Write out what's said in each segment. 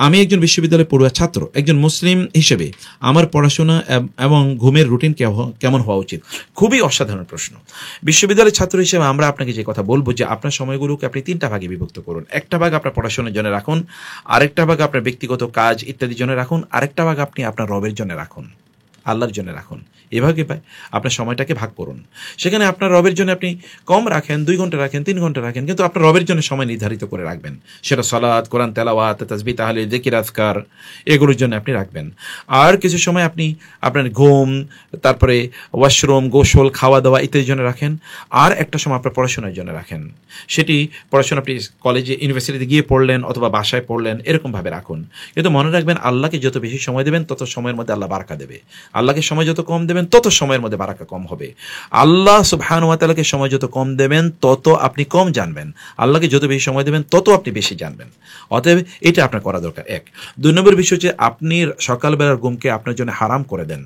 আমি একজন বিশ্ববিদ্যালয় পড়ুয়া ছাত্র, একজন মুসলিম হিসেবে আমার পড়াশোনা এবং ঘুমের রুটিন কেমন হওয়া উচিত? খুবই অসাধারণ প্রশ্ন। বিশ্ববিদ্যালয়ের ছাত্র হিসেবে আমরা আপনাকে যে কথা বলবো যে আপনার সময়গুলোকে আপনি 3টা ভাগে বিভক্ত করুন। একটা ভাগ আপনার পড়াশোনার জন্য রাখুন, আরেকটা ভাগ আপনার ব্যক্তিগত কাজ ইত্যাদির জন্য রাখুন, আরেকটা ভাগ আপনি আপনার রবের জন্য রাখুন, আল্লাহর জন্য রাখুন। এভাবে আপনার সময়টাকে ভাগ করুন। সেখানে আপনার রবের জন্য আপনি কম রাখেন, 2 ঘন্টা রাখেন, 3 ঘন্টা রাখেন, কিন্তু আপনার রবের জন্য সময় নির্ধারিত করে রাখবেন। সেটা সালাত, কোরআন তেলাওয়াত, তাসবিহ, তাহলিল, যিকির, আজকার এগুলোর জন্য আপনি রাখবেন। আর কিছু সময় আপনি আপনার ঘুম, তারপরে ওয়াশরুম, গোসল, খাওয়া দাওয়া ইত্যাদির জন্য রাখেন। আর একটা সময় আপনার পড়াশোনার জন্য রাখেন। সেটি পড়াশোনা আপনি কলেজে, ইউনিভার্সিটিতে গিয়ে পড়লেন অথবা বাসায় পড়লেন, এরকমভাবে রাখুন। কিন্তু মনে রাখবেন, আল্লাহকে যত বেশি সময় দেবেন তত সময়ের মধ্যে আল্লাহ বারাকা দেবে। আল্লাহকে সময় যত কম দেবেন তত সময়ের মধ্যে বারাকা কম হবে। আল্লাহ সুবহানাহু ওয়া তাআলাকে সময় যত কম দেবেন তত আপনি কম জানবেন। আল্লাহকে যত বেশি সময় দেবেন তত আপনি বেশি জানবেন। অতএব এটা আপনার করা দরকার। 1 2 নম্বর বিষয় হচ্ছে আপনি সকালবেলার ঘুমকে আপনার জন্য হারাম করে দেন।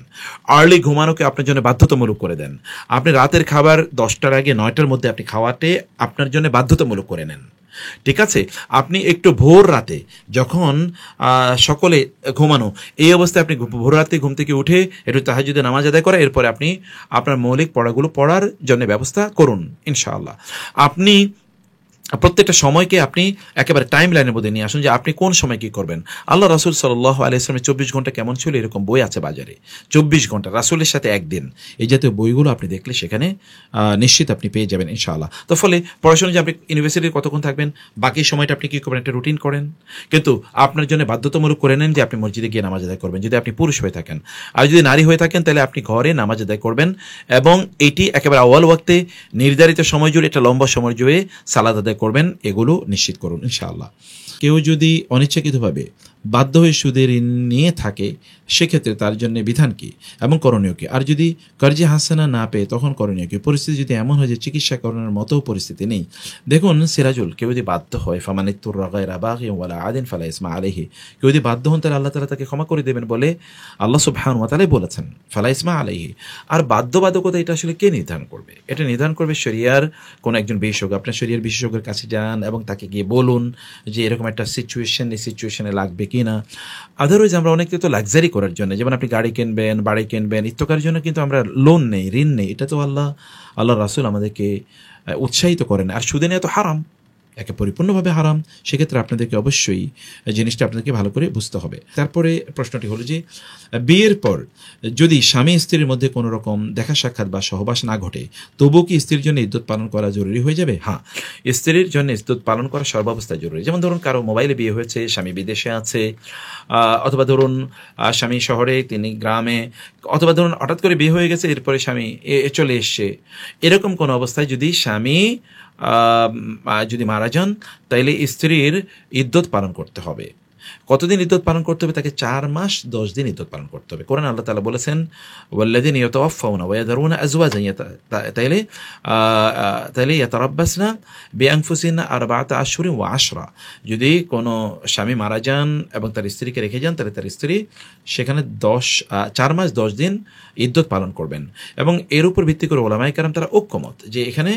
আর্লি ঘুমানোকে আপনার জন্য বাধ্যতামূলক করে দেন। আপনি রাতের খাবার 10টার আগে 9টার মধ্যে আপনি খাওয়াতে আপনার জন্য বাধ্যতামূলক করে নেন। ঠিক আছে? আপনি একটু ভোর রাতে যখন সকলে ঘুমানো, এই অবস্থায় আপনি ভোর রাতে ঘুম থেকে উঠে একটু তাহাজ্জুদের নামাজ আদায় করে এরপরে আপনি আপনার মৌলিক পড়াগুলো পড়ার জন্য ব্যবস্থা করুন ইনশাআল্লাহ। আপনি প্রত্যেকটা সময়কে আপনি একেবারে টাইম লাইনের মধ্যে নিয়ে আসুন যে আপনি কোন সময় কী করবেন। আল্লাহ রাসূল সাল্লাল্লাহু আলাইহি ওয়াসাল্লামের 24 ঘন্টা কেমন ছিল, এরকম বই আছে বাজারে। 24 ঘন্টা রাসূলের সাথে একদিন, এই জাতীয় বইগুলো আপনি দেখলে সেখানে নিশ্চিত আপনি পেয়ে যাবেন ইনশাআল্লাহ। তো ফলে পড়াশোনা যে আপনি ইউনিভার্সিটির কতক্ষণ থাকবেন, বাকি সময়টা আপনি কী করবেন, একটা রুটিন করেন। কিন্তু আপনার জন্য বাধ্যতামূলক করে নেন যে আপনি মসজিদে গিয়ে নামাজ আদায় করবেন যদি আপনি পুরুষ হয়ে থাকেন। আর যদি নারী হয়ে থাকেন তাহলে আপনি ঘরে নামাজ আদায় করবেন এবং এটি একেবারে আউয়াল ওয়াক্তে নির্ধারিত সময় জুড়ে, একটা লম্বা সময় জুড়ে সালাত আদায় করবেন। এগুলো নিশ্চিত করুন ইনশাআল্লাহ। কেউ যদি অনিচ্ছাকৃতভাবে বাধ্য হয়ে সুদের ঋণ নিয়ে থাকে, সেক্ষেত্রে তার জন্য বিধান কি এবং করণীয় কি? আর যদি কর্জে হাসানা না পেয়ে তখন করণীয় কি? পরিস্থিতি যদি এমন হয় যে চিকিৎসা করানোর মতো পরিস্থিতি নেই। দেখুন সিরাজুল, কেউ যদি বাধ্য হয়, ফামানিত্তুররা গায়রা বাগিন ওয়ালা আদিন ফালা ইসমা আলাইহি, কেউ যদি বাধ্য হন তাহলে আল্লাহ তাআলা তাকে ক্ষমা করে দেবেন বলে আল্লাহ সুবহানাহু ওয়া তাআলা বলেছেন, ফালা ইসমা আলাইহি। আর বাধ্যবাধকতা এটা আসলে কে নির্ধারণ করবে? এটা নির্ধারণ করবে শরিয়ার কোন একজন বিশেষজ্ঞ। আপনার শরিয়ার বিশেষজ্ঞের কাছে যান এবং তাকে গিয়ে বলুন যে এরকম একটা সিচুয়েশন, এই সিচুয়েশনে লাগবে কি না। আদারওয়াইজ আমরা অনেকে তো লাক্সারি করার জন্য, যেমন আপনি গাড়ি কিনবেন, বাড়ি কিনবেন, ইত্যাদির জন্য কিন্তু আমরা লোন নেই, ঋণ নেই। এটা তো আল্লাহ রাসূল আমাদেরকে উৎসাহিত করেন। আর সুদে নেওয়া তো হারাম, একে পরিপূর্ণভাবে হারাম। সেক্ষেত্রে আপনাদেরকে অবশ্যই জিনিসটা আপনাদেরকে ভালো করে বুঝতে হবে। তারপরে প্রশ্নটি হলো যে বিয়ের পর যদি স্বামী স্ত্রীর মধ্যে কোনো রকম দেখা সাক্ষাৎ বা সহবাস না ঘটে, তবুও কি স্ত্রীর জন্য ইদ্যত পালন করা জরুরি হয়ে যাবে? হ্যাঁ, স্ত্রীর জন্য ইদ্যত পালন করা সর্বাবস্থায় জরুরি। যেমন ধরুন কারো মোবাইলে বিয়ে হয়েছে, স্বামী বিদেশে আছে, অথবা ধরুন স্বামী শহরে, তিনি গ্রামে, অথবা ধরুন হঠাৎ করে বিয়ে হয়ে গেছে, এরপরে স্বামী চলে এসছে। এরকম কোনো অবস্থায় যদি স্বামী যদি মারা যান, তাইলে স্ত্রীর ইদ্যত পালন করতে হবে। কতদিন ইদ্যত পালন করতে হবে? তাকে 4 মাস 10 দিন ইদ্যত পালন করতে হবে। কোরআন আল্লাহ তাআলা বলেছেন, ওয়াল্লাযীনা ইয়াতাওয়াফাউনা ওয়া ইয়াযারুনা আযওয়াজান, তাইলে ইয়াতারাব্বাসনা বিআনফুসিহিন্না 4 আশহুরিন ওয়া 10। যদি কোনো স্বামী মারা যান এবং তার স্ত্রীকে রেখে যান, তাহলে তার স্ত্রী সেখানে 4 মাস 10 দিন ইদ্যত পালন করবেন। এবং এর উপর ভিত্তি করে উলামায়ে কেরাম তারা ঐক্যমত যে এখানে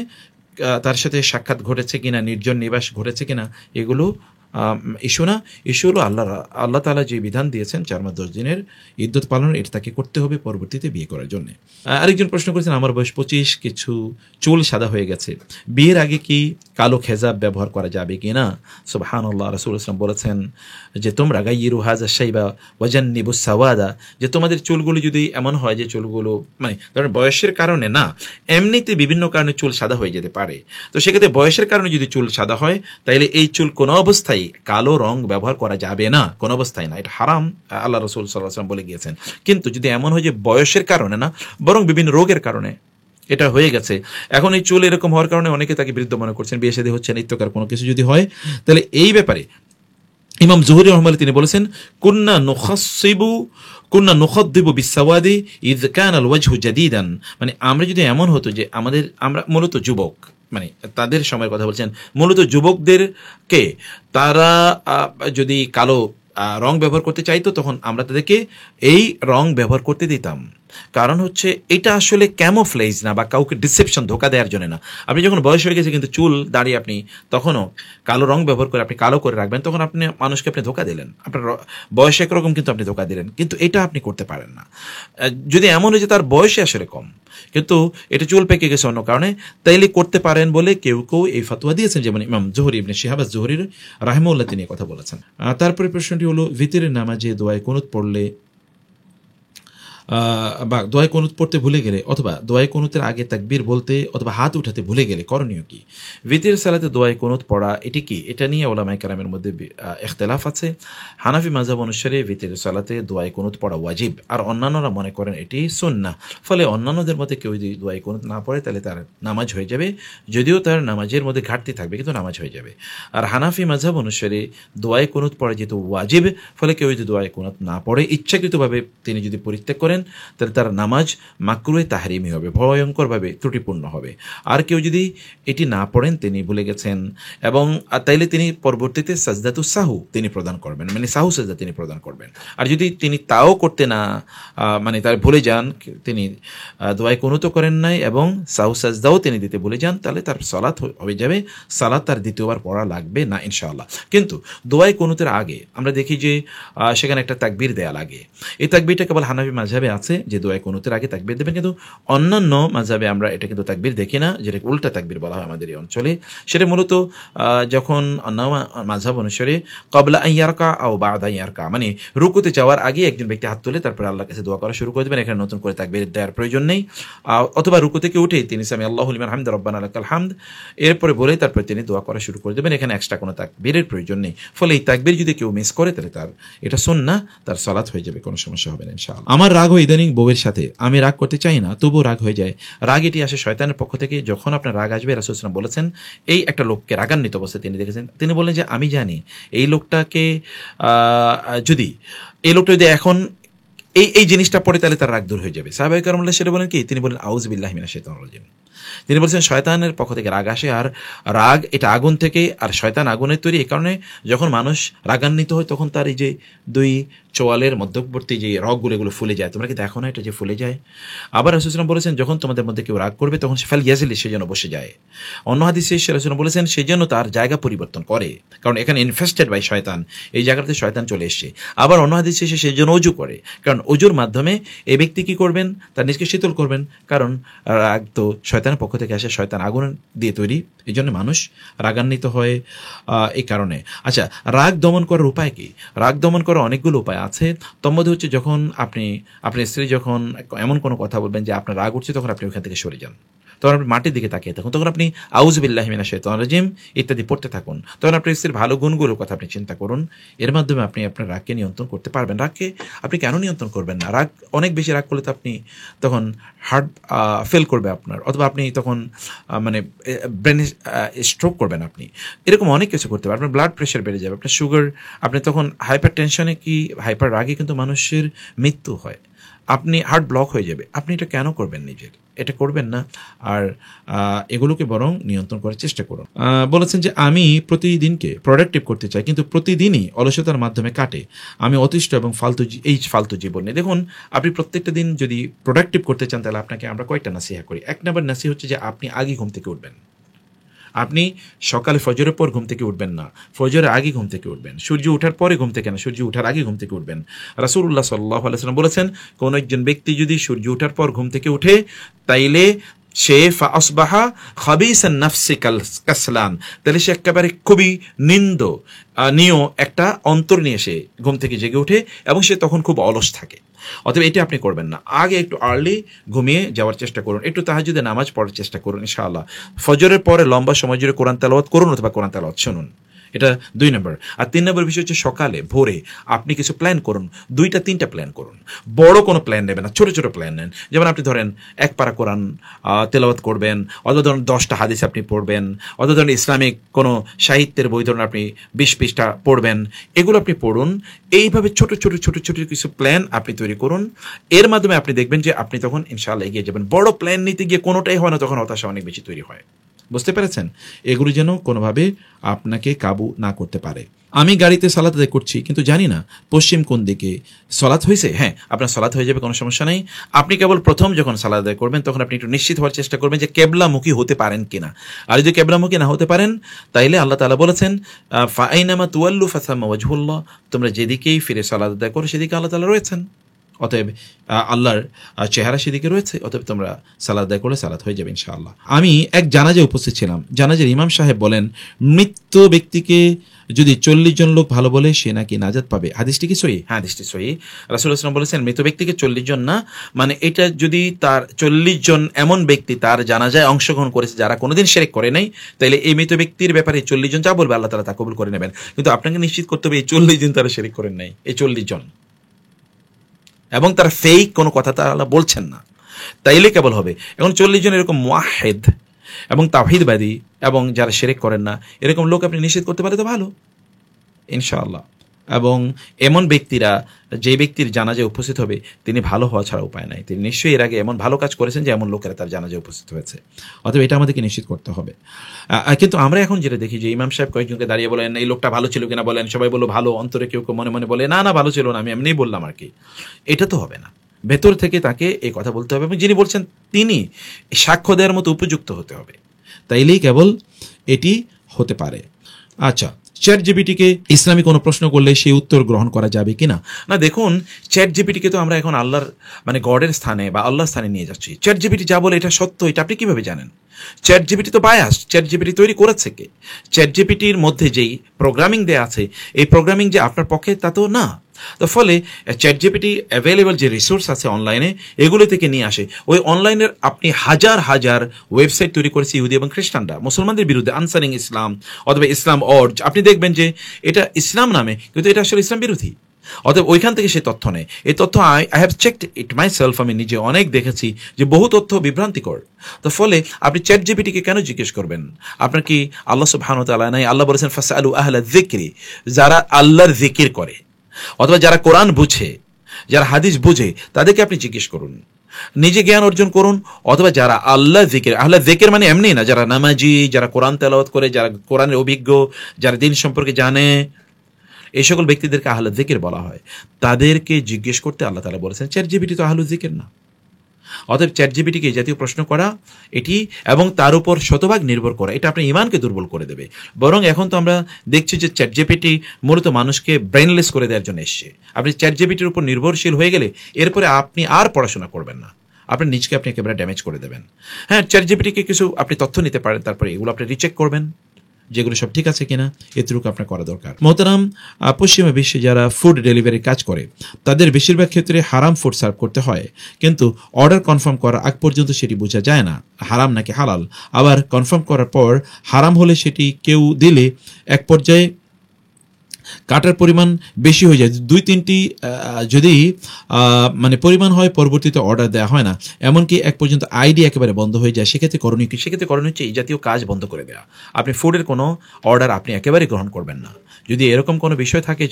তার সাথে সাক্ষাৎ ঘটেছে কিনা, নির্জন নিবাস ঘটেছে কিনা, এগুলো ইস্যু না। ইস্যু হলো আল্লাহ তাআলা যে বিধান দিয়েছেন 4 মাস 10 দিনের ইদ্যত পালন, এটা তাকে করতে হবে পরবর্তীতে বিয়ে করার জন্য। আরেকজন প্রশ্ন করেছেন, আমার বয়স 25, কিছু চুল সাদা হয়ে গেছে, বিয়ের আগে কি কালো খেজাব ব্যবহার করা যাবে কি না? সুবহানাল্লাহ, রাসূলুল্লাহ সাল্লাল্লাহু আলাইহি ওয়াসাল্লাম বলেছেন যে তোমরা গায়্যিরু হাযা শাইবা ওয়াজান্নিবুস সাওয়াদা, যে তোমাদের চুলগুলো যদি এমন হয় যে চুলগুলো মানে ধরেন বয়সের কারণে না, এমনিতে বিভিন্ন কারণে চুল সাদা হয়ে যেতে পারে, তো সেক্ষেত্রে বয়সের কারণে যদি চুল সাদা হয় তাহলে এই চুল কোনো অবস্থায় কালো রং ব্যবহার করা যাবে না, কোনো অবস্থায় না, এটা হারাম, আল্লাহ রাসূল সাল্লাল্লাহু আলাইহি ওয়াসাল্লাম বলে গিয়েছেন। কিন্তু যদি এমন হয় যে বয়সের কারণে না, বরং বিভিন্ন রোগের কারণে এটা হয়ে গেছে, এখন এই চুল এরকম হওয়ার কারণে অনেকে তাকে বৃদ্ধ মনে করছেন, বিয়ে শাদী হচ্ছে না, ইত্যাকার কোনো কিছু যদি হয়, তাহলে এই ব্যাপারে ইমাম জুহরি রাহমাতুল্লাহ তিনি বলেছেন, কুন্না নুখাদ্দিবু বিসসাওয়াদি ইয কানা আল ওয়াজহু জাদীদান, মানে আমরা যদি এমন হতো যে আমরা মূলত যুবক, মানে তাদের সময়ের কথা বলছেন, মূলত যুবকদেরকে তারা যদি কালো রং ব্যবহার করতে চাইতো তখন আমরা তাদেরকে এই রং ব্যবহার করতে দিতাম। কারণ হচ্ছে এটা আসলে ক্যামোফ্লেজ না বা কাউকে ডিসেপশন, ধোকা দেওয়ার জন্য না। আপনি যখন বয়স হয়ে গেছে কিন্তু চুল দাঁড়িয়ে আপনি তখনও কালো রং ব্যবহার করে আপনি কালো করে রাখবেন, তখন আপনি মানুষকে আপনি ধোকা দিলেন, আপনার বয়স একরকম কিন্তু আপনি ধোকা দিলেন, কিন্তু এটা আপনি করতে পারেন না। যদি এমন হয়েছে তার বয়সে আসলে কম কিন্তু এটা চুল পেকে গেছে অন্য কারণে, তাইলে করতে পারেন বলে কেউ কেউ এই ফাতোয়া দিয়েছেন, যেমন ইমাম জোহরি ইবনে শিহাব আজ-জোহরির রাহিমাহুল্লাহ তিনি কথা বলেছেন। তারপরে প্রশ্নটি হলো, ভিতরের নামাজে দোয়ায়ে কুনুত পড়লে বা দোয়ায়ে কুনুত পড়তে ভুলে গেলে অথবা দোয়ায়ে কুনুতের আগে তাকবীর বলতে অথবা হাত উঠাতে ভুলে গেলে করণীয় কি? ভিতরের সালাতে দোয়ায়ে কুনুত পড়া এটি কি? এটা নিয়ে উলামায়ে কেরামের মধ্যে ইখতিলাফ আছে। হানাফি মাযহাব অনুসারে ভিতরের সালাতে দোয়ায়ে কুনুত পড়া ওয়াজিব, আর অন্যান্যরা মনে করেন এটি সুন্নাহ। ফলে অন্যান্যদের মধ্যে কেউ যদি দোয়ায়ে কুনুত না পড়ে তাহলে তার নামাজ হয়ে যাবে, যদিও তার নামাজের মধ্যে ঘাটতি থাকবে কিন্তু নামাজ হয়ে যাবে। আর হানাফি মাযহাব অনুসারে দোয়ায়ে কুনুত পড়া যেহেতু ওয়াজিব, ফলে কেউ যদি দোয়ায়ে কুনুত না পড়ে ইচ্ছাকৃতভাবে তিনি যদি পরিত্যাগ করেন তাহলে তার নামাজ মাকরুহে তাহরিমি হবে, ভয়ঙ্করভাবে ত্রুটিপূর্ণ হবে। আর কেউ যদি এটি না পড়েন, তিনি ভুলে গেছেন এবং তাইলে তিনি পরবর্তীতে সাজদাতুস সাহু তিনি প্রদান করবেন, মানে সাহু সাজদা তিনি প্রদান করবেন। আর যদি তিনি তাও করতে না মানে তার ভুলে যান, তিনি দোয়ায়ে কুনুতও করেন নাই এবং সাহু সাজদাও তিনি দিতে ভুলে যান, তাহলে তার সালাত হয়ে যাবে, সালাত তার দ্বিতীয়বার পড়া লাগবে না ইনশাআল্লাহ। কিন্তু দোয়ায়ে কুনুতের আগে আমরা দেখি যে সেখানে একটা তাকবীর দেয়া লাগে। এই তাকবীরটা কেবল হানাফি মাযহাবে আছে যে দোয়ায়ে কুনুতের আগে তাকবীর দেবেন, কিন্তু অন্যান্য মাযহাবে আমরা এটা কিন্তু তাকবীর দেখি না, যেটা উল্টা তাকবীর বলা হয় আমাদের এই অঞ্চলে। সেটা মূলত যখন অন্য মাযহাব অনুসারে ক্বাবলা আন ইয়ারকা আও বা'দা আন ইয়ারকা, মানে রুকুতে যাওয়ার আগে একজন ব্যক্তি হাত তুলে তারপরে আল্লাহর কাছে দোয়া করা শুরু করে দেবেন, এখানে নতুন করে তাকবীর দেওয়ার প্রয়োজন নেই। অথবা রুকু থেকে উঠেই তিনি সামি আল্লাহু লিমান হামদা রব্বানা লাকাল হামদ এরপরে বলে তারপরে তিনি দোয়া করা শুরু করে দেবেন, এখানে এক্সট্রা কোনো তাকবীরের প্রয়োজন নেই। ফলে এই তাকবীর যদি কেউ মিস করে তাহলে তার এটা সুন্নাহ, তার সালাত হয়ে যাবে, কোনো সমস্যা হবে না ইনশাআল্লাহ। আমার রাগ হয় ইদানিং বউয়ের সাথে, আমি রাগ করতে চাই না তবুও রাগ হয়ে যায়। রাগ এটি আসে শয়তানের পক্ষ থেকে। যখন আপনার রাগ আসবে, রাসূল সাল্লাল্লাহু আলাইহি ওয়াসাল্লাম বলেছেন এই একটা লোককে রাগান্বিত অবস্থায় তিনি দেখেছেন, তিনি বললেন যে আমি জানি এই লোকটাকে যদি এখন এই জিনিসটা পড়ে তাহলে তার রাগ দূর হয়ে যাবে। সাহাবায়ে কেরাম সেটা বলেন কি? তিনি বলেন আউযু বিল্লাহি মিনাশ শাইতানির রাজিম। তিনি বলছেন শয়তানের পক্ষ থেকে রাগ আসে, আর রাগ এটা আগুন থেকে, আর শয়তান আগুনের তৈরি। এই কারণে যখন মানুষ রাগান্বিত হয় তখন তার এই যে দুই চোয়ালের মধ্যবর্তী যে রগগুলো এগুলো ফুলে যায়, তোমরা কি দেখো না এটা যে ফুলে যায়? আবার রাসূল সাল্লাল্লাহু আলাইহি ওয়াসাল্লাম বলেছেন যখন তোমাদের মধ্যে কেউ রাগ করবে তখন ফাল ইয়াজলি, সে যেন বসে যায়। অন্য হাদিসে রাসূল সাল্লাল্লাহু আলাইহি ওয়াসাল্লাম বলেছেন সে যেন তার জায়গা পরিবর্তন করে, কারণ এখানে ইনফেস্টেড বাই শয়তান, এই জায়গাতে শয়তান চলে এসেছে। আবার অন্য হাদিসে সে যেন ওযু করে, কারণ ওযুর মাধ্যমে এই ব্যক্তি কি করবেন? তার নিজকে শীতল করবেন, কারণ রাগ তো শয়তানের পক্ষ থেকে আসে, শয়তান আগুন দিয়ে তৈরি, এই জন্য মানুষ রাগান্বিত হয় এই কারণে। আচ্ছা, রাগ দমন করার উপায় কি? রাগ দমন করার অনেকগুলো উপায় আছে। তোর মধ্যে হচ্ছে যখন আপনার স্ত্রী যখন এমন কোনো কথা বলবেন যে আপনার রাগ উঠছে, তখন আপনি ওখান থেকে সরে যান, তখন আপনি মাটির দিকে তাকিয়ে থাকুন, তখন আপনি আউযু বিল্লাহি মিনাশ শাইতানির রাজিম ইত্যাদি পড়তে থাকুন। তখন আপনার স্ত্রীর ভালো গুণগুলোর কথা আপনি চিন্তা করুন, এর মাধ্যমে আপনি আপনার রাগকে নিয়ন্ত্রণ করতে পারবেন। রাগকে আপনি কেন নিয়ন্ত্রণ করবেন না? রাগ অনেক বেশি রাগ করলে তো আপনি তখন হার্ট ফেল করবে আপনার, অথবা আপনি তখন মানে ব্রেনে স্ট্রোক করবেন, আপনি এরকম অনেক কিছু করতে পারবেন, আপনার ব্লাড প্রেশার বেড়ে যাবে, আপনার সুগার, আপনি তখন হাইপার টেনশনে কি হাইপার রাগে কিন্তু মানুষের মৃত্যু হয়, আপনি হার্ট ব্লক হয়ে যাবে। আপনি এটা কেন করবেন? নিজের এটা করবেন না, আর এগুলোকে বরং নিয়ন্ত্রণ করার চেষ্টা করুন। বলেছেন যে আমি প্রতিদিনকে প্রোডাক্টিভ করতে চাই, কিন্তু প্রতিদিনই অলসতার মাধ্যমে কাটে, আমি অতিষ্ঠ এবং ফালতু জীবন নিয়ে। দেখুন, আপনি প্রত্যেকটা দিন যদি প্রোডাক্টিভ করতে চান তাহলে আপনাকে আমরা কয়েকটা নাসিহা করি। এক নম্বর নাসিহা হচ্ছে যে আপনি আগে ঘুম থেকে উঠবেন। আপনি সকালে ফজরের পর ঘুম থেকে উঠবেন না, ফজরের আগে ঘুম থেকে উঠবেন। সূর্য ওঠার পরে ঘুম থেকে না, সূর্য ওঠার আগে ঘুম থেকে উঠবেন। রাসূলুল্লাহ সাল্লাল্লাহু আলাইহি ওয়াসাল্লাম বলেছেন কোন একজন ব্যক্তি যদি সূর্য ওঠার পর ঘুম থেকে উঠে তাইলে সে ফাসবাহা খাবিসান নাফসি কাসলান, তাহলে সে একেবারে খুবই নিয় একটা অন্তর নিয়ে সে ঘুম থেকে জেগে ওঠে এবং সে তখন খুব অলস থাকে। অতএব এটা আপনি করবেন না, আগে একটু আর্লি ঘুমিয়ে যাওয়ার চেষ্টা করুন, একটু তাহাজ্জুদে নামাজ পড়ার চেষ্টা করুন ইনশাআল্লাহ। ফজরের পরে লম্বা সময় জুড়ে কোরআন তেলাওয়াত করুন অথবা কোরআন তেলাওয়াত শুনুন, এটা 2 নম্বর। আর 3 নম্বর বিষয় হচ্ছে সকালে ভোরে আপনি কিছু প্ল্যান করুন, 2-3টা প্ল্যান করুন। বড় কোনো প্ল্যান নেবেন না, ছোট ছোট প্ল্যান নেন। যেমন আপনি ধরেন 1 পারা কোরআন তেলাওয়াত করবেন, অথবা ধরুন 10টা হাদিস আপনি পড়বেন, অথবা ধরুন ইসলামিক কোনো সাহিত্যের বই ধরুন আপনি 20 পৃষ্ঠা পড়বেন, এগুলো আপনি পড়ুন। এইভাবে ছোট ছোট ছোট ছোট কিছু প্ল্যান আপনি তৈরি করুন, এর মাধ্যমে আপনি দেখবেন যে আপনি তখন ইনশাআল্লাহ এগিয়ে যাবেন। বড় প্ল্যান নিতে গিয়ে কোনোটাই হয় না, তখন হতাশা অনেক বেশি তৈরি হয়। বুঝতে পেরেছেন? এগুলো যেন কোনোভাবে আপনাকে কাবু না করতে পারে। আমি গাড়িতে সালাত আদায় করছি কিন্তু জানি না পশ্চিম কোন দিকে। সালাত হয়েছে? হ্যাঁ, আপনার সালাত হয়ে যাবে, কোনো সমস্যা নেই। আপনি কেবল প্রথম যখন সালাত আদায় করবেন তখন আপনি একটু নিশ্চিত হওয়ার চেষ্টা করবেন যে কেবলামুখী হতে পারেন কিনা। আর যদি কেবলামুখী না হতে পারেন তাইলে আল্লাহ তাআলা বলেছেন ফাআইনামা তুওয়াল্লু ফাসাম্মা ওয়াজহুল্লাহ, তোমরা যেদিকেই ফিরে সালাত আদায় করো সেদিকে আল্লাহ তাআলা রয়েছেন, অতএব আল্লাহর চেহারা সেদিকে রয়েছে, অতএব তোমরা সালাত আদায় করলে সালাত হয়ে যাবে ইনশাআল্লাহ। আমি এক জানাজায় উপস্থিত ছিলাম। জানাজার ইমাম সাহেব বলেন মৃত ব্যক্তিকে যদি 40 জন লোক ভালো বলে সে নাকি নাজাত পাবে। হাদিসটি কি সহিহ? হ্যাঁ, হাদিসটি সহিহ। রাসূলুল্লাহ সাল্লাল্লাহু আলাইহি ওয়াসাল্লাম বলেছেন মৃত ব্যক্তিকে 40 জন না, মানে এটা যদি তার 40 জন এমন ব্যক্তি তার জানাজায় অংশগ্রহণ করেছে যারা কোনোদিন শিরক করে নাই, তাইলে এই মৃত ব্যক্তির ব্যাপারে 40 জন যা বলবে আল্লাহ তাআলা তা কবুল করে নেবেন। কিন্তু আপনাকে নিশ্চিত করতে হবে এই 40 জন তারা শিরক করেন নাই, এই 40 জন, এবং তারা ফেক কোনো কথা তারা বলছেন না, তাইলে কেবল হবে। এখন 40 জন এরকম মুওয়াহহিদ এবং তাওহীদবাদী এবং যারা শিরক করেন না এরকম লোক আপনি নিশ্চিত করতে পারলে তো ভালো ইনশাআল্লাহ। এবং এমন ব্যক্তিরা, যে ব্যক্তির জানাজায় উপস্থিত হবে তিনি ভালো হওয়া ছাড়া উপায় নাই, তিনি নিশ্চয়ই এর আগে এমন ভালো কাজ করেছেন যে এমন লোকেরা তার জানাজায় উপস্থিত হয়েছে, অতএব এটা আমাদেরকে নিশ্চিত করতে হবে। কিন্তু আমরা এখন যেটা দেখি যে ইমাম সাহেব কয়েকজনকে দাঁড়িয়ে বলেন এই লোকটা ভালো ছিল কিনা বলেন, সবাই বললো ভালো, অন্তরে কেউ কেউ মনে মনে বলে না না ভালো ছিল না, আমি এমনিই বললাম আর কি। এটা তো হবে না, ভেতর থেকে তাকে এই কথা বলতে হবে এবং যিনি বলছেন তিনি সাক্ষ্য দেওয়ার মতো উপযুক্ত হতে হবে, তাইলেই কেবল এটি হতে পারে। আচ্ছা, চ্যাট জিপিটিকে ইসলামী কোনো প্রশ্ন করলে সেই উত্তর গ্রহণ করা যাবে কিনা? না, দেখুন চ্যাট জিপিটিকে তো আমরা এখন আল্লাহর মানে গডের স্থানে বা আল্লাহর স্থানে নিয়ে যাচ্ছি। চ্যাট জিপিটি যা বলে এটা সত্য, এটা আপনি কিভাবে জানেন? চ্যাট জিপিটি তো বায়াস। চ্যাট জিপিটি তৈরি করেছে কে? চ্যাট জিপিটির মধ্যে যেই প্রোগ্রামিং দেয়া আছে এই প্রোগ্রামিং যে আপনার পক্ষে তা তো না। তো ফলে চ্যাট জিপিটি অ্যাভেলেবল যে রিসোর্স আছে অনলাইনে এগুলো থেকে নিয়ে আসে। ওই অনলাইনের আপনি হাজার হাজার ওয়েবসাইট তৈরি করেছে ইহুদি এবং খ্রিস্টানরা মুসলমানদের বিরুদ্ধে, আনসারিং ইসলাম অথবা ইসলাম অর্জ, আপনি দেখবেন যে এটা ইসলাম নামে কিন্তু এটা আসলে ইসলাম বিরোধী। অতএব ওইখান থেকে সে তথ্য নেয়। এই তথ্য I have checked it my self, আমি নিজে অনেক দেখেছি যে বহু তথ্য বিভ্রান্তিকর। তো ফলে আপনি চ্যাট জিপিটিকে কেন জিজ্ঞেস করবেন? আপনার কি আল্লাহ সুবহানাহু ওয়া তাআলা নাই? আল্লাহ বলেছেন ফাসআলু আহলা যিকরি, যারা আল্লাহর জিকির করে অথবা যারা কোরআন বুঝে, যারা হাদিস বুঝে তাদেরকে আপনি জিজ্ঞেস করুন, নিজে জ্ঞান অর্জন করুন। অথবা যারা আল্লাহ জিকির, আল্লাহ জিকির মানে এমনি না, যারা নামাজি, যারা কোরআন তেলাওয়াত করে, যারা কোরআনের অভিজ্ঞ, যারা দিন সম্পর্কে জানে, এই সকল ব্যক্তিদেরকে আহলে জিকির বলা হয়। তাদেরকে জিজ্ঞেস করতে আল্লাহ তাআলা বলেছেন। চ্যাট জিপিটি তো আহলে জিকির না। অতএব চ্যাট জিপিটিকে এই জাতীয় প্রশ্ন করা এটি এবং তার উপর শতভাগ নির্ভর করা এটা আপনার ইমানকে দুর্বল করে দেবে। বরং এখন তো আমরা দেখছি যে চ্যাট জিপিটি মূলত মানুষকে ব্রেনলেস করে দেওয়ার জন্য এসছে। আপনি চ্যাট জিপিটির উপর নির্ভরশীল হয়ে গেলে এরপরে আপনি আর পড়াশোনা করবেন না, আপনার নিজকে আপনি একেবারে ড্যামেজ করে দেবেন। হ্যাঁ, চ্যাট জিপিটিকে কিছু আপনি তথ্য নিতে পারেন, তারপরে এগুলো আপনি রিচেক করবেন যেগুলো সব ঠিক আছে কিনা, এতটুকু আপনার করা দরকার। মোহতারাম, পশ্চিমা বিশ্বে যারা ফুড ডেলিভারি কাজ করে তাদের বেশিরভাগ ক্ষেত্রে হারাম ফুড সার্ভ করতে হয়, কিন্তু অর্ডার কনফার্ম করার আগ পর্যন্ত সেটি বোঝা যায় না হারাম নাকি হালাল। আবার কনফার্ম করার পর হারাম হলে সেটি কেউ দিলে এক পর্যায়ে কাটার পরিমাণ বেশি হয়ে যায়, 2-3টি যদি মানে পরিমাণ হয় পরবর্তীতে অর্ডার দেওয়া হয় না, এমনকি এক পর্যন্ত আইডি একেবারে বন্ধ হয়ে যায়। সেক্ষেত্রে করণীয় কি? সেক্ষেত্রে করণীয় হচ্ছে এই জাতীয় কাজ বন্ধ করে দেওয়া। আপনি ফুডের কোনো অর্ডার আপনি একেবারে গ্রহণ করবেন না। যদি এরকম কোনো বিষয় থাকে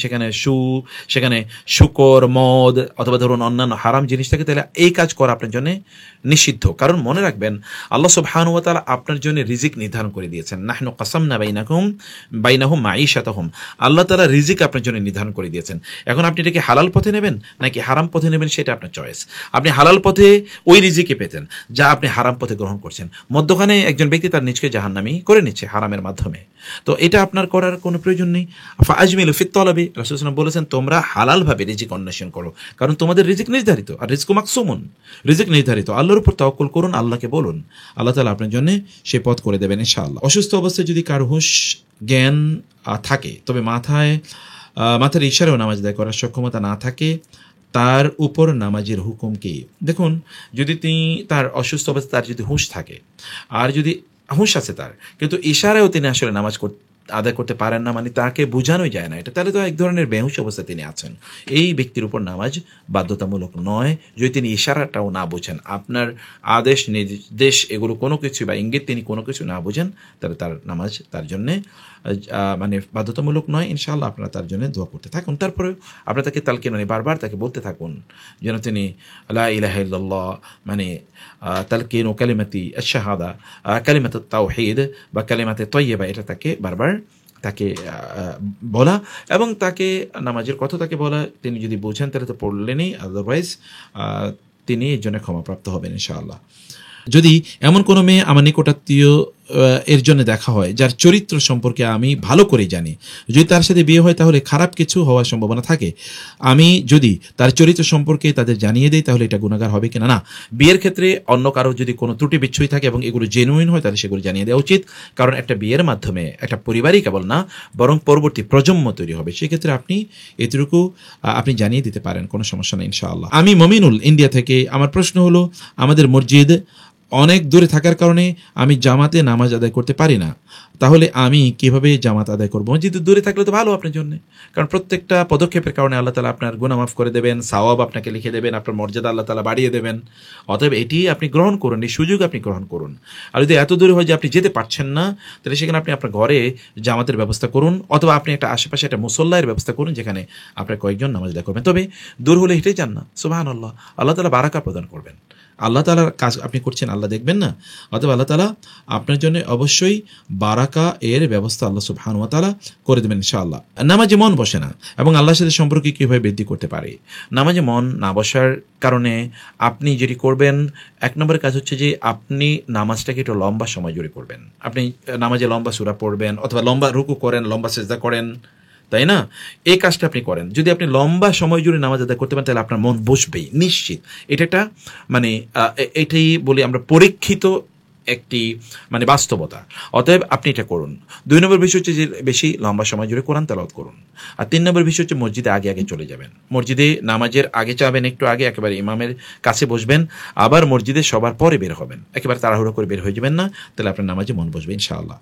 সেখানে শুকর, মদ অথবা ধরুন অন্যান্য হারাম জিনিস থাকে, তাহলে এই কাজ করা আপনার জন্য নিষিদ্ধ। কারণ মনে রাখবেন আল্লাহ সুবহানাহু ওয়া তাআলা আপনার জন্য রিজিক নির্ধারণ করে দিয়েছেন। নাহনু কাসামনা বাইনাহুম মাঈশাতাহুম, আল্লাহ তাআলা রিজিক আপনার জন্য নির্ধারণ করে দিয়েছেন। এখন আপনি এটাকে হালাল পথে নেবেন নাকি হারাম পথে নেবেন সেটা আপনার চয়েস। আপনি হালাল পথে ওই রিজিকে পেতেন যা আপনি হারাম পথে গ্রহণ করছেন। মধ্যখানে একজন ব্যক্তি তার নিজকে জাহান্নামী করে নিচ্ছে হারামের মাধ্যমে, তো এটা আপনার করার কোনো প্রয়োজন নেই। ফাআজমিলু ফিত তলাবি, রাসূলুল্লাহ সাল্লাল্লাহু আলাইহি ওয়াসাল্লাম বলেছেন তোমরা হালালভাবে রিজিক অন্বেষণ করো, কারণ তোমাদের রিজিক নির্ধারিত। আর রিজকু মাকসুমুন, রিজিক নির্ধারিত। আল্লাহর উপর তাওয়াক্কুল করুন, আল্লাহকে বলুন, আল্লাহ তাআলা আপনার জন্য সেই পথ করে দেবেন ইনশাআল্লাহ। অসুস্থ অবস্থায় যদি কারো হুঁশ জ্ঞান থাকে তবে মাথার ইশারাও নামাজ আদায় করার সক্ষমতা না থাকে, তার উপর নামাজের হুকুম কি? দেখুন, যদি তার অসুস্থ অবস্থায় তার যদি হুঁশ থাকে আর যদি হুঁশ আছে তার, কিন্তু ইশারায়ও তিনি আসলে নামাজ আদায় করতে পারেন না, মানে তাকে বোঝানোই যায় না এটা, তাহলে তো এক ধরনের বেহুশ অবস্থায় তিনি আছেন। এই ব্যক্তির উপর নামাজ বাধ্যতামূলক নয় যদি তিনি ইশারাটাও না বোঝেন, আপনার আদেশ নির্দেশ এগুলো কোনো কিছু বা ইঙ্গিত তিনি কোনো কিছু না বোঝেন, তাহলে তার নামাজ তার জন্যে মানে বাধ্যতামূলক নয়। ইনশাআল্লাহ আপনারা তার জন্য দোয়া করতে থাকুন। তারপরে আপনারা তাকে তালকিন মানে বারবার তাকে বলতে থাকুন যেন তিনি লা ইলাহা ইল্লাল্লাহ মানে তালকিন ও কালিমাতি আশ-শাহাদা, কালিমাত তাওহীদ বা কালিমাতে তয়্যিবা, এটা তাকে বারবার তাকে বলা এবং তাকে নামাজের কথা তাকে বলা। তিনি যদি বোঝেন তাহলে তো পড়লেনই, আদারওয়াইজ তিনি এর জন্য ক্ষমাপ্রাপ্ত হবেন ইনশাআল্লাহ। যদি এমন কোনো মেয়ে আমার নিকটাত্মীয় এর জন্য দেখা হয় যার চরিত্র সম্পর্কে আমি ভালো করে জানি, যদি তার সাথে বিয়ে হয় তাহলে খারাপ কিছু হওয়ার সম্ভাবনা থাকে, আমি যদি তার চরিত্র সম্পর্কে তাদের জানিয়ে দিই তাহলে এটা গুনাহগার হবে কিনা? না, বিয়ের ক্ষেত্রে অন্য কারো যদি কোনো ত্রুটি বিচ্ছুই থাকে এবং এগুলো জেনুইন হয় তাহলে সেগুলো জানিয়ে দেওয়া উচিত, কারণ একটা বিয়ের মাধ্যমে একটা পরিবারই কেবল না বরং পরবর্তী প্রজন্ম তৈরি হবে। সেক্ষেত্রে আপনি এতটুকু আপনি জানিয়ে দিতে পারেন, কোনো সমস্যা নেই ইনশাআল্লাহ। আমি মমিনুল, ইন্ডিয়া থেকে। আমার প্রশ্ন হলো, আমাদের মসজিদ অনেক দূরে থাকার কারণে আমি জামাতে নামাজ আদায় করতে পারি না, তাহলে আমি কিভাবে জামাত আদায় করবো? মসজিদ দূরে থাকলে তো ভালো আপনার জন্য, কারণ প্রত্যেকটা পদক্ষেপের কারণে আল্লাহ তাআলা আপনার গুনাহ মাফ করে দেবেন, সওয়াব আপনাকে লিখে দেবেন, আপনার মর্যাদা আল্লাহ তাআলা বাড়িয়ে দেবেন। অতএব এটি আপনি গ্রহণ করুন, এই সুযোগ আপনি গ্রহণ করুন। আর যদি এত দূরে হয় যে আপনি যেতে পারছেন না, তাহলে সেখানে আপনি আপনার ঘরে জামাতের ব্যবস্থা করুন, অথবা আপনি একটা আশেপাশে একটা মুসল্লার ব্যবস্থা করুন যেখানে আপনার কয়েকজন নামাজ আদায় করবেন। তবে দূর হলে হেঁটেই যান না, সুবহানাল্লাহ, আল্লাহ তাআলা বারাকা প্রদান করবেন। আল্লাহ তাআলার কাজ আপনি করছেন, আল্লাহ দেখবেন না? অতএব আল্লাহ তাআলা আপনার জন্য অবশ্যই বারাকা এর ব্যবস্থা আল্লাহ সুবহানাহু ওয়া তাআলা করে দেবেন ইনশাআল্লাহ। নামাজে মন বসে না এবং আল্লাহর সাথে সম্পর্ক কীভাবে বৃদ্ধি করতে পারে? নামাজে মন না বসার কারণে আপনি যেটি করবেন, এক নম্বরের কাজ হচ্ছে যে আপনি নামাজটাকে একটু লম্বা সময় জুড়ে করবেন। আপনি নামাজে লম্বা সূরা পড়বেন অথবা লম্বা রুকু করেন, লম্বা সিজদা করেন, তাই না? এই কাজটা আপনি করেন। যদি আপনি লম্বা সময় জুড়ে নামাজ আদায় করতে পারেন তাহলে আপনার মন বসবেই নিশ্চিত। এটা একটা মানে এটাই বলি আমরা পরীক্ষিত একটি মানে বাস্তবতা। অতএব আপনি এটা করুন। 2 নম্বর বিষয় হচ্ছে যে বেশি লম্বা সময় জুড়ে কোরআন তেলাওয়াত করুন। আর 3 নম্বর বিষয় হচ্ছে মসজিদে আগে আগে চলে যাবেন। মসজিদে নামাজের আগে যাবেন, একটু আগে একেবারে ইমামের কাছে বসবেন, আবার মসজিদে সবার পরে বের হবেন। একেবারে তাড়াহুড়ো করে বের হয়ে যাবেন না, তাহলে আপনার নামাজে মন বসবে ইনশাআল্লাহ।